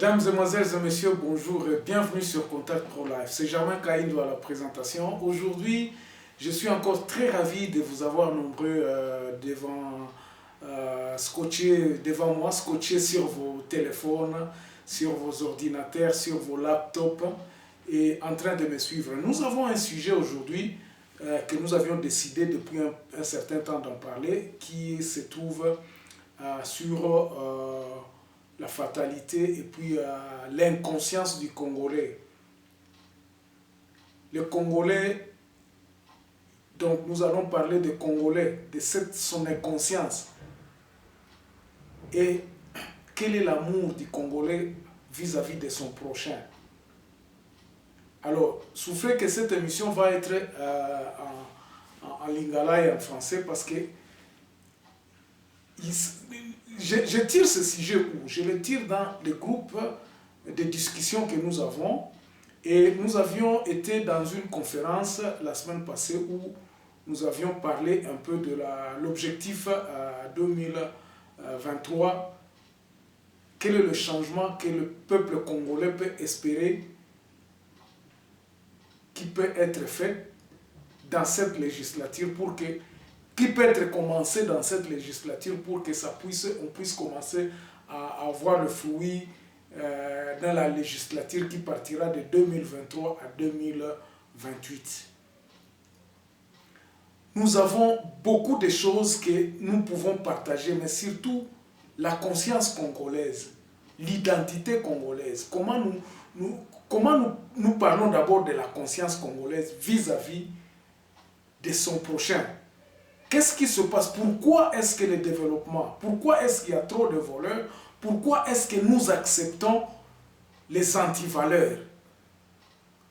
Mesdames, Mesdemoiselles et Messieurs, bonjour et bienvenue sur Contact Pro Life. C'est Germain Kaïndo à la présentation. Aujourd'hui, je suis encore très ravi de vous avoir nombreux scotchés devant moi, scotchés sur vos téléphones, sur vos ordinateurs, sur vos laptops et en train de me suivre. Nous avons un sujet aujourd'hui que nous avions décidé depuis un certain temps d'en parler, qui se trouve sur la fatalité et puis l'inconscience du Congolais. Le Congolais, donc nous allons parler des Congolais, de son inconscience. Et quel est l'amour du Congolais vis-à-vis de son prochain. Alors, souffrez que cette émission va être en lingala et en français parce que je tire ce sujet où je le tire dans les groupes de discussion que nous avons, et nous avions été dans une conférence la semaine passée où nous avions parlé un peu de l'objectif 2023. Quel est le changement que le peuple congolais peut espérer, qui peut être fait dans cette législature pour que qui peut être commencé dans cette législature pour que on puisse commencer à avoir le fruit dans la législature qui partira de 2023 à 2028. Nous avons beaucoup de choses que nous pouvons partager, mais surtout la conscience congolaise, l'identité congolaise. Comment nous parlons d'abord de la conscience congolaise vis-à-vis de son prochain. Qu'est-ce qui se passe? Pourquoi est-ce que le développement, pourquoi est-ce qu'il y a trop de voleurs? Pourquoi est-ce que nous acceptons les antivaleurs?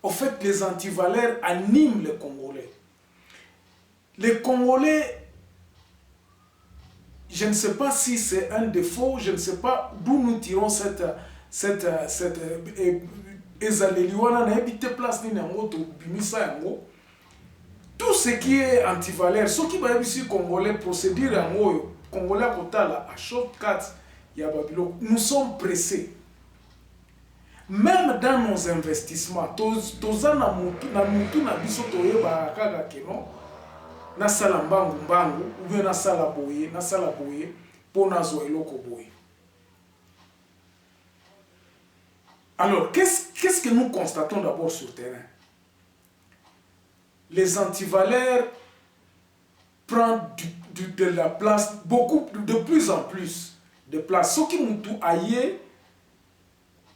En fait, les antivaleurs animent les Congolais. Les Congolais, je ne sais pas si c'est un défaut, je ne sais pas d'où nous tirons cette tout ce qui est antivaleur, ce qui va ici Congolais procéder en haut, Congolais à côté à shortcut, nous sommes pressés. Même dans nos investissements, tous na mutu na biso toyeba kaka keno na sala mbangu mbangu ou bien na sala boye pour na zo eloko boye. Alors, qu'est-ce que nous constatons d'abord sur le terrain? Les antivaleurs prennent de la place, de plus en plus de place. Ce qui nous aille,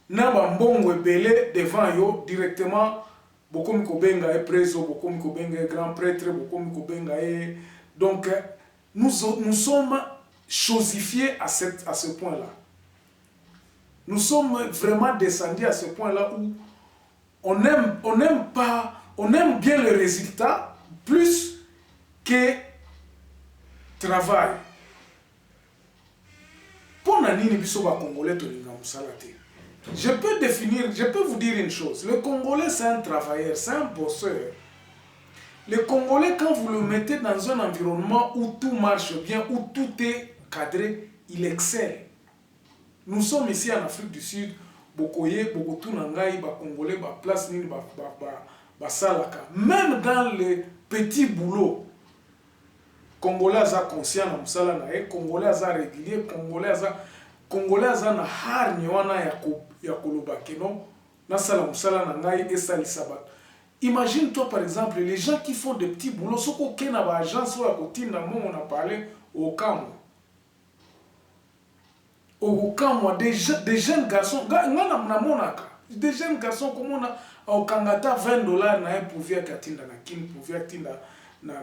n'a pas bon belé devant yo directement, beaucoup mikobenga est préso, beaucoup mikobenga est grand prêtre, beaucoup mikobenga est. Donc, nous sommes chosifiés à ce point-là. Nous sommes vraiment descendus à ce point-là où on aime bien le résultat plus que travail. Pour Nanini Bisoba Congolais, je peux vous dire une chose. Le Congolais, c'est un travailleur, c'est un bosseur. Le Congolais, quand vous le mettez dans un environnement où tout marche bien, où tout est cadré, il excelle. Nous sommes ici en Afrique du Sud, Bokoye, Bokotou Nangaï, Congolais, place Nini, Salaka. Même dans les petits boulots, Congolais sont conscients de Moussala, Congolais sont réguliers, Congolais sont na harni wana ya kolobakeno, na sala Moussala Nangaï et Sali Sabat. Imagine-toi par exemple les gens qui font des petits boulots, ceux qui ont une agence ou à côté, on a parlé au Camp. Au Camp, des jeunes garçons, des jeunes garçons comme on a au Kangata $20 na pouvoir katinda na kin pouvoir tinda na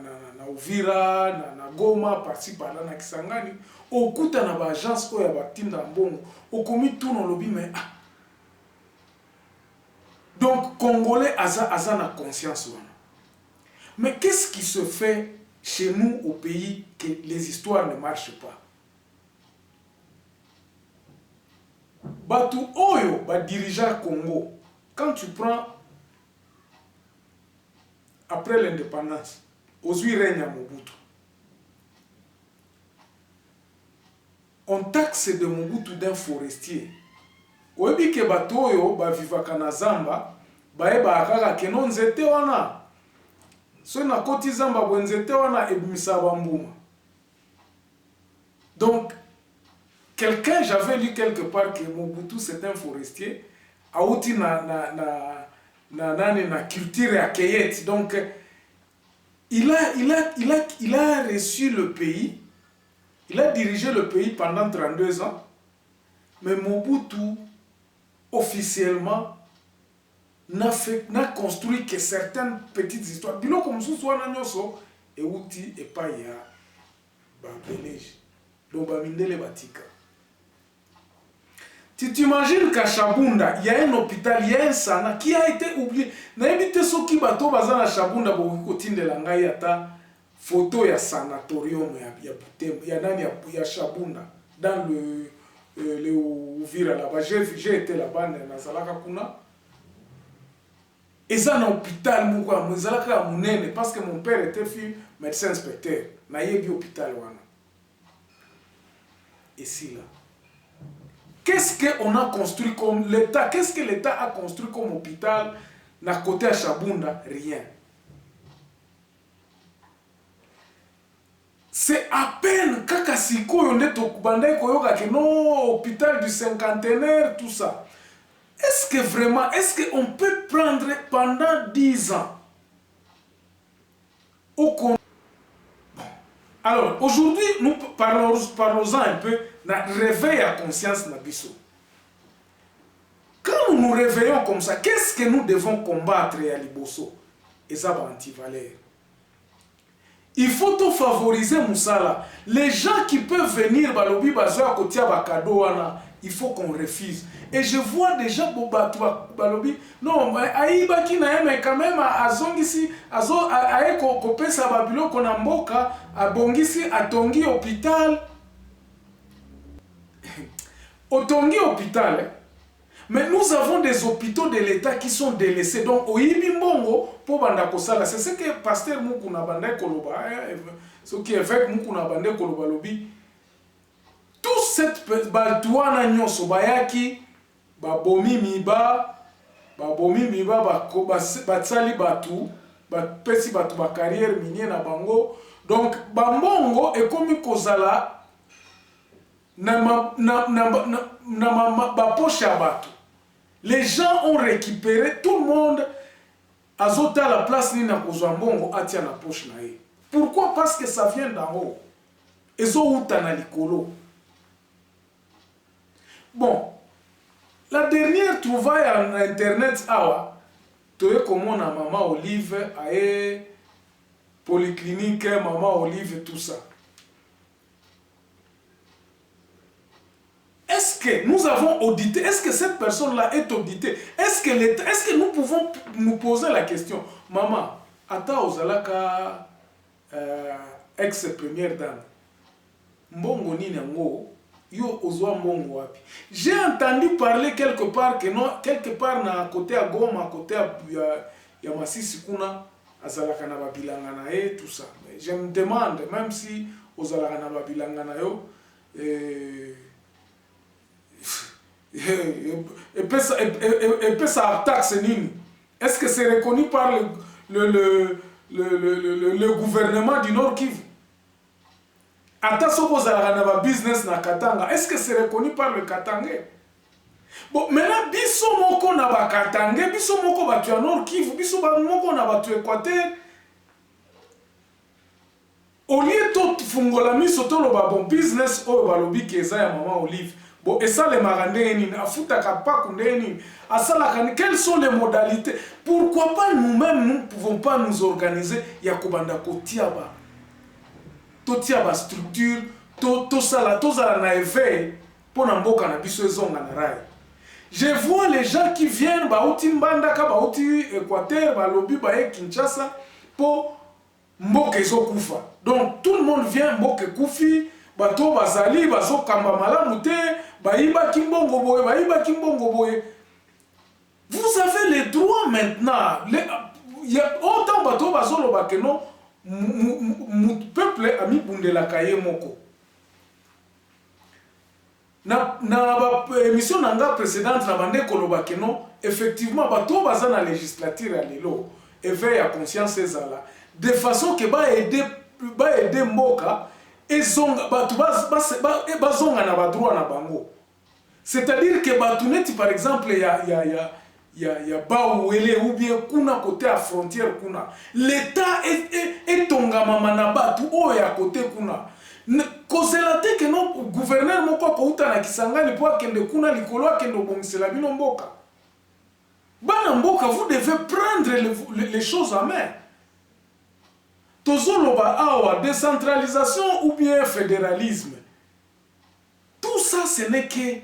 Uvira na Goma parti par là na Kisangani au kuta na ba agence ko ya batinda mbongo au komi tout no lobby mais donc Congolais aza na conscience wana. Mais qu'est-ce qui se fait chez nous au pays que les histoires ne marchent pas? Batu oyo ba dirigeant Congo, quand tu prends après l'indépendance, aujourd'hui règne à Mobutu. On taxe de Mobutu d'un forestier. oyebi ke bato oyo bavivaka na zamba bayeba kaka ke no nzete wana so na koti zamba bo nzete wana ebimisa bambuma. Donc quelqu'un, j'avais lu quelque part que Mobutu c'est un forestier auti na culture ya cueillette. Donc il a reçu le pays, il a dirigé le pays pendant 32 ans, mais Mobutu officiellement n'a construit que certaines petites histoires. Bilo comme ça soit na nyoso et outi et pas ya ba belge. Donc ba mindele batika. Tu t'imagines qu'à Chabunda, il y a un hôpital, il y a un sana qui a été oublié. Naibite so ki bato bazana Chabunda bo kotinde langai ata photo ya sanatorium ya Butembo, ya nani ya Chabunda dans le Uvira là-bas. J'ai été là-bas na Zalaka kuna. Et ça, un hôpital, parce que mon père était médecin inspecteur. Na yebi hôpital wana. Et si là, qu'est-ce qu'on a construit comme l'État? Qu'est-ce que l'État a construit comme hôpital na côté à Chabunda? Rien. C'est à peine Kakasiko yonde tokubandai koyoka ke non hôpital du cinquantenaire, tout ça. Est-ce que vraiment, est-ce qu'on peut prendre pendant 10 ans au compte? Bon. Alors, aujourd'hui, nous parlons un peu de réveil à conscience Nabiso. Quand nous nous réveillons comme ça, qu'est-ce que nous devons combattre à Liboso? Et ça va anti-valeur. Il faut tout favoriser Moussala. Les gens qui peuvent venir, balobi bazoa kotia bakado wana, il faut qu'on refuse. Et je vois déjà balobi non, aiba ki na mais quand même azongisi azo aeko kopesa babilo kona mboka abongisi atongi hôpital. Otongi hôpital. Mais nous avons des hôpitaux de l'État qui sont délaissés. Donc, au Ibimbongo, pour Bandakosala, c'est ce que pasteur Mukuna Bandai Koloba, ce qui est évêque Mukuna Bandai Koloba Lobi, tout cette Baltouana Nyoso Bayaki, Babomi Miba, Batsali Batu, Pesi Batu Bakarière minière na Bango. Donc, Bambongo est comme Kozala, Bapoche à Batu. Les gens ont récupéré, tout le monde a zoté à la place ni na kozambongo atia na poche na ye. Pourquoi? Parce que ça vient d'en haut. Et zo uta na likolo. Bon, la dernière trouvaille en internet awa, toye comment na Maman Olive aye polyclinique, Maman Olive tout ça. Est-ce que nous avons audité? Est-ce que cette personne-là est auditée? Est-ce que nous pouvons nous poser la question? Maman, ata ozalaka ex-première dame. Mbongo nini ngo yo ozwa mbongo wapi? J'ai entendu parler quelque part que non, quelque part na côté à Goma, à côté à Masisi kuna azalaka na babilanga na e tout ça. Mais je me demande même si ozalaka na babilanga na yo et puis ça taxe nini. Est-ce que c'est reconnu par le gouvernement du Nord Kivu? Ata soko zalaka na business na Katanga, est-ce que c'est reconnu par le Katangais? Bon, maintenant biso moko na ba Katangais, biso moko batu ya Nord Kivu, biso moko na batu Équateur. Au lieu de fungola miso to lo ba bon business o balobi keza ya Maman Olive. Bon, et ça, les marandés, quelles sont les modalités? Pourquoi pas nous-mêmes, nous ne pouvons pas nous organiser? Yakobanda Kotiaba. Totiaba structure, Tosala na éveil, pour n'amboka na biso ezonga na rai. Je vois les gens qui viennent, Baouti Mbandaka, Baouti Équateur, Balobi, Baye Kinshasa, pour Mboke Zokufa. Donc tout le monde vient Mboke Koufi. Bato bazali bazo kamba malamu te bayiba kimbongo boye bayiba kimbongo boye. Vous avez les droits maintenant. Il y a autant bato bazo lo bakeno peuple ami bundela kaye moko. na émission nanga précédente na bande koloba que non effectivement bato baza na législature ya lelo éveil à conscience ezala de façon que ba aider mboka ezonga bato bazonga na ba droit na bango, c'est-à-dire que bato neti par exemple ya Bauele ou bien kuna côté à frontière kuna l'état est tongama na bato oyo ya côté kuna kozela te que non gouverneur moko akouta na Kisangani po akende kuna likolo akende obongisela bino mboka. Bana mboka, vous devez prendre les choses en main. Tozoloba awa décentralisation ou bien fédéralisme. Tout ça ce n'est que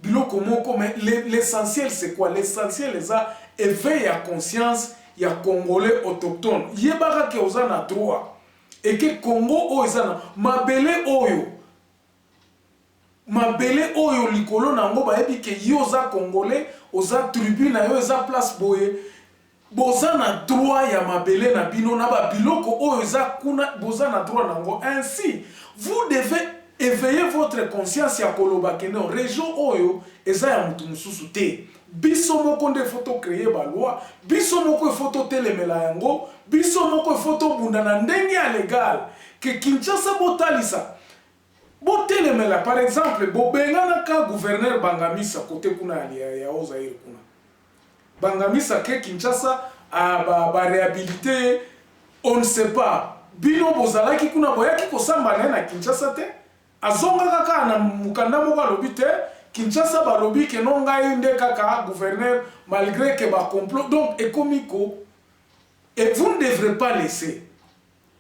biloko moko, mais l'essentiel c'est quoi? L'essentiel c'est ça, éveil à conscience ya Congolais autochtones. Yebaka ke ozana droit. Et que Congo oizana mabele oyo likolo nango bayebi ke yoza Congolais oza tribu na yo eza place boye boza na droit ya mabele na bino na ba biloko oyo eza kuna boza na droit nango. Ainsi vous devez éveiller votre conscience ya koloba ke non région oyo eza ya mutu mususu te. Biso moko nde photo créer ba loi, biso moko photo telemela yango, biso moko photo bunda na ndenge ya légal que Kinshasa botalisa botelemela. Par exemple bobengana ka gouverneur Bangamisa côté kuna ya Ozaïre kuna Bangamisa ke Kinshasa ba réhabiliter on ne sait pas bino bozalaki kuna boyaki kosamba na Kinshasa te azonga kaka na mukanda moko alobi te Kinshasa balobi ke non ngai nde kaka gouverneur malgré que ba complot donc ekomiko. Et vous ne devrez pas laisser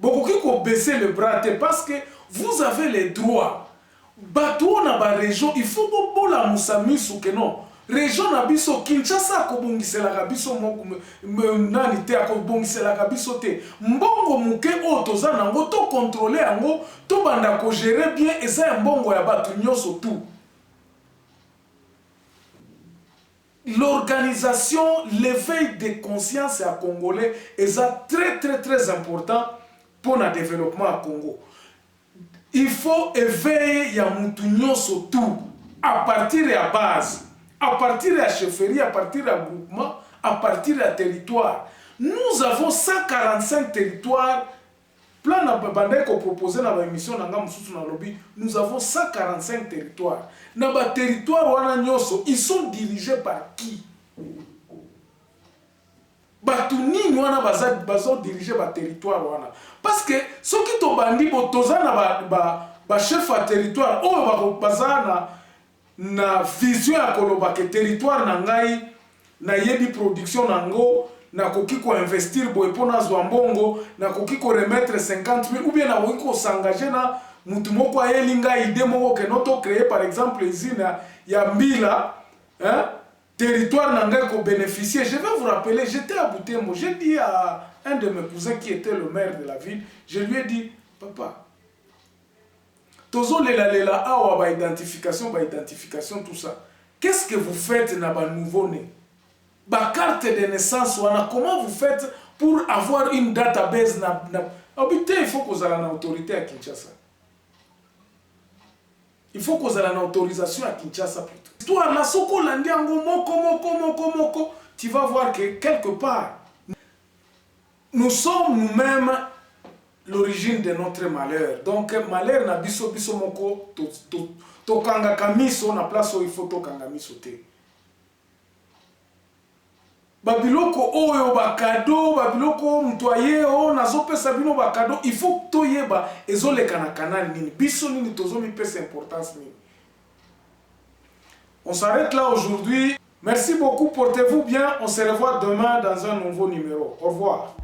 beaucoup qui baisser le bras parce que vous avez les droits. Bateau na ba région, il faut que la musamisu que non. Région na biso Kinshasa ko bongisela ka biso moko nani te ko bongisela ka biso te. Mbongo muke o toza nango to contrôler yango to banda ko gérer bien eza mbongo ya batu nyoso tout. L'organisation, l'éveil de conscience à Congolais est très important pour le développement à Congo. Il faut éveiller ya mutunyo surtout à partir de la base, à partir de la chefferie, à partir de groupement, à partir de la territoire. Nous avons 145 territoires. Plan na bandai ko proposer na ba émission nanga mususu na lobby, nous avons 145 territoires. Na ba territoire wana nyoso, ils sont dirigés par qui? Batu nini wana bazo diriger ba territoire wana? Parce que ceux qui to bandi botoza na ba chef à territoire o bazana na vision ya koloba ke territoire na ngai na yebi production nango na koki ko investir boy pona zwa mbongo na koki ko remettre 50 000 ou bien na koki ko s'engager na mutu moko ayelinga idée moko ke noto créer par exemple usine ya mbila hein territoire nanga ko bénéficier. Je vais vous rappeler, j'étais à Butembo, j'ai dit à un de mes cousins qui était le maire de la ville, je lui ai dit papa tozo lela awa ba identification tout ça, qu'est-ce que vous faites na ba nouveau né ba carte de naissance wana, comment vous faites pour avoir une database na habité? Il faut que vous ayez une autorité à Kinshasa, il faut que vous ayez une autorisation à Kinshasa plutôt. Toi la soko landiango moko tu vas voir que quelque part nous sommes nous-mêmes l'origine de notre malheur. Donc malheur na biso moko to kanga kamiso na place où il faut to kanga miso te. Babiloko oyo bakado, babiloko mtoye o nazopesa bino bakado, il faut to yeba ezoleka na canal nini. Biso nini tozo mi pesa importance nini. On s'arrête là aujourd'hui. Merci beaucoup, portez-vous bien. On se revoit demain dans un nouveau numéro. Au revoir.